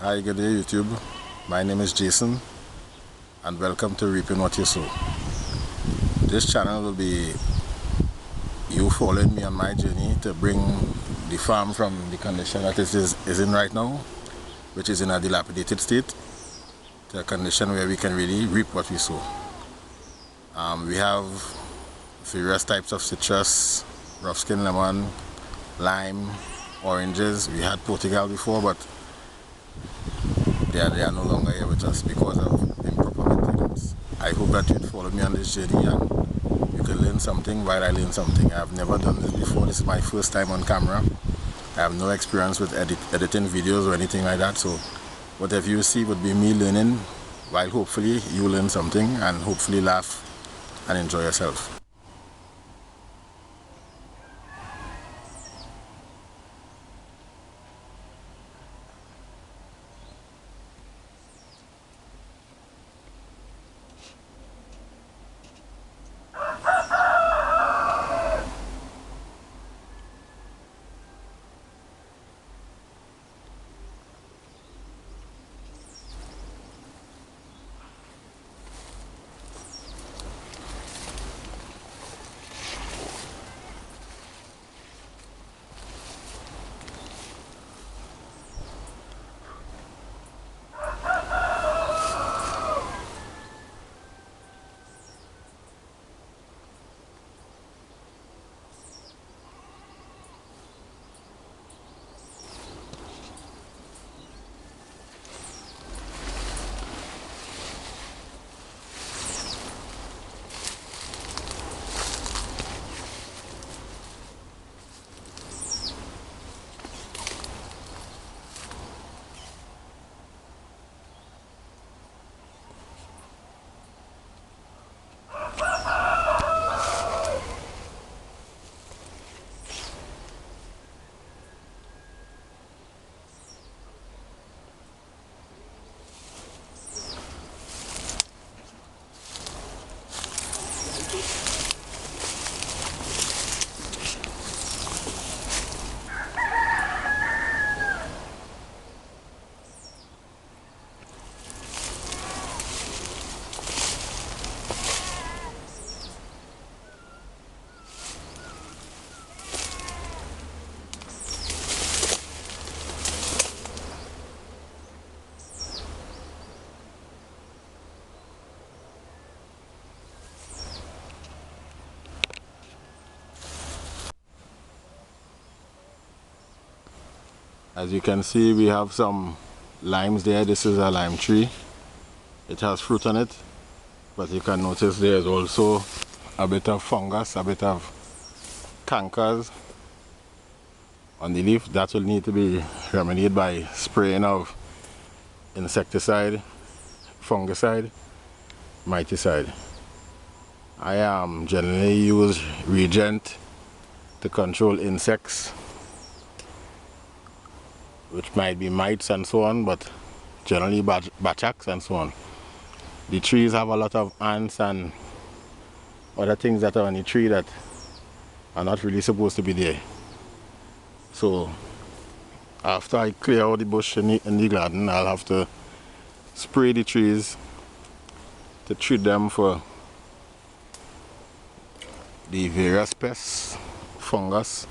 Hi, good day YouTube. My name is Jason and welcome to Reaping What You Sow. This channel will be you following me on my journey to bring the farm from the condition that it is in right now, which is in a dilapidated state, to a condition where we can really reap what we sow. We have various types of citrus, rough skin lemon, lime, oranges. We had Portugal before, but they are no longer here with us because of improper maintenance. I hope that you'd follow me on this journey and you can learn something while I learn something. I have never done this before. This is my first time on camera. I have no experience with editing videos or anything like that, so whatever you see would be me learning, while hopefully you learn something and hopefully laugh and enjoy yourself. As you can see, we have some limes there. This is a lime tree. It has fruit on it, but you can notice there is also a bit of fungus, a bit of cankers on the leaf. That will need to be remedied by spraying of insecticide, fungicide, miticide. I generally use Regent to control insects, which might be mites and so on, but generally batchaks and so on. The trees have a lot of ants and other things that are on the tree that are not really supposed to be there. So after I clear out the bush in the garden, I'll have to spray the trees to treat them for the various pests, fungus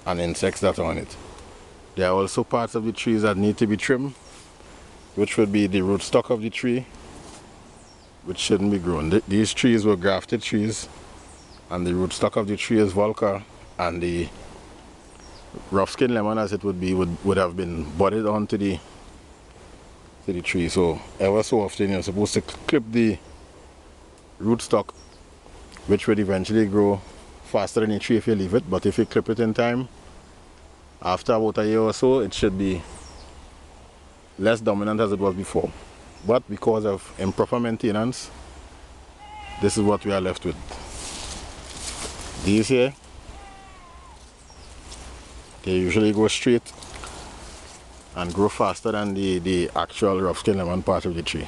and insects that are on it. There are also parts of the trees that need to be trimmed, which would be the rootstock of the tree, which shouldn't be grown. These trees were grafted trees, and the rootstock of the tree is Volca, and the rough skin lemon, as it would be, would have been budded onto the tree. So ever so often you're supposed to clip the rootstock, which would eventually grow faster than the tree if you leave it, but if you clip it in time, after about a year or so, it should be less dominant as it was before. But because of improper maintenance, this is what we are left with. These here, they usually go straight and grow faster than the actual rough skin lemon part of the tree.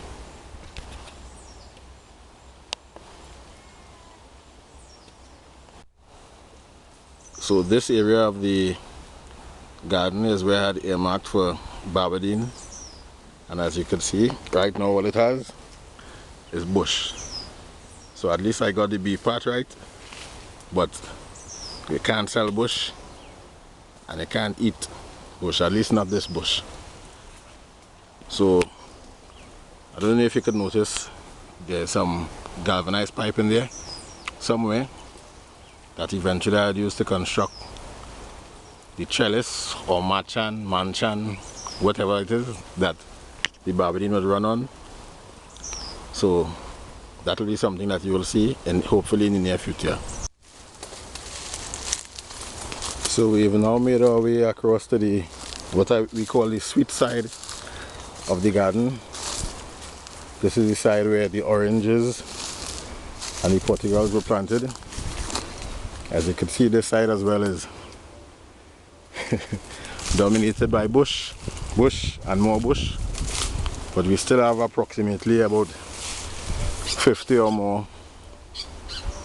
So this area of the garden is where I had earmarked for Barbadine, and as you can see right now all it has is bush. So at least I got the B part right, but you can't sell bush and you can't eat bush, at least not this bush. So I don't know if you could notice there's some galvanized pipe in there somewhere that eventually I'd use to construct the trellis or manchan, whatever it is that the Barbadine would run on. So that will be something that you will see and hopefully in the near future. So we've now made our way across to the we call the sweet side of the garden. This is the side where the oranges and the Portugals were planted. As you can see, this side as well is dominated by bush and more bush, but we still have approximately about 50 or more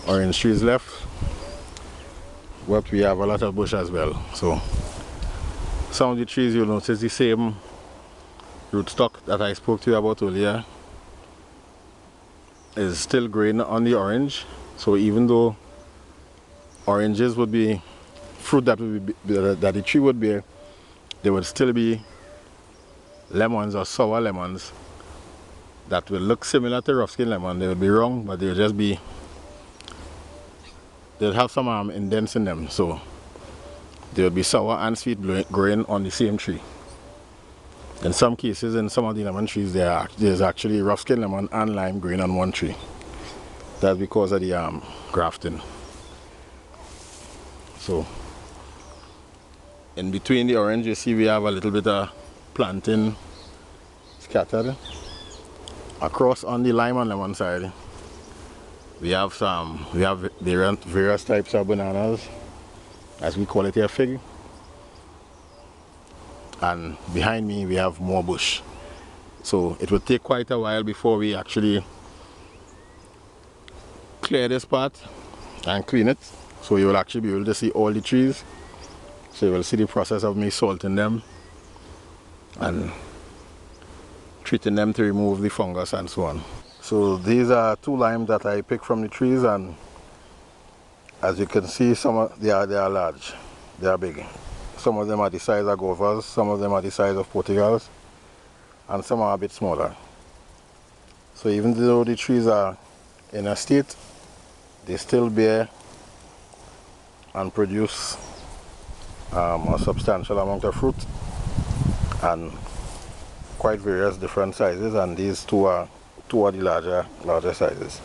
orange trees left, but we have a lot of bush as well. So some of the trees, you'll notice the same rootstock that I spoke to you about earlier is still growing on the orange. So even though oranges would be fruit that the tree would bear, there would still be lemons or sour lemons that will look similar to rough skin lemon. They would be wrong, but they'll just be, they'll have some indents in them. So they will be sour and sweet growing on the same tree. In some cases, in some of the lemon trees, there's actually rough skin lemon and lime growing on one tree. That's because of the grafting. So in between the orange, you see we have a little bit of planting scattered. Across on the lime and lemon side, we have various types of bananas, as we call it here, fig. And behind me we have more bush. So it will take quite a while before we actually clear this part and clean it. So you will actually be able to see all the trees. So you will see the process of me salting them and treating them to remove the fungus and so on. So these are 2 limes that I picked from the trees, and as you can see, they are large, they are big. Some of them are the size of guavas, some of them are the size of Portugals, and some are a bit smaller. So even though the trees are in a state, they still bear and produce a substantial amount of fruit, and quite various different sizes, and these two are the larger sizes.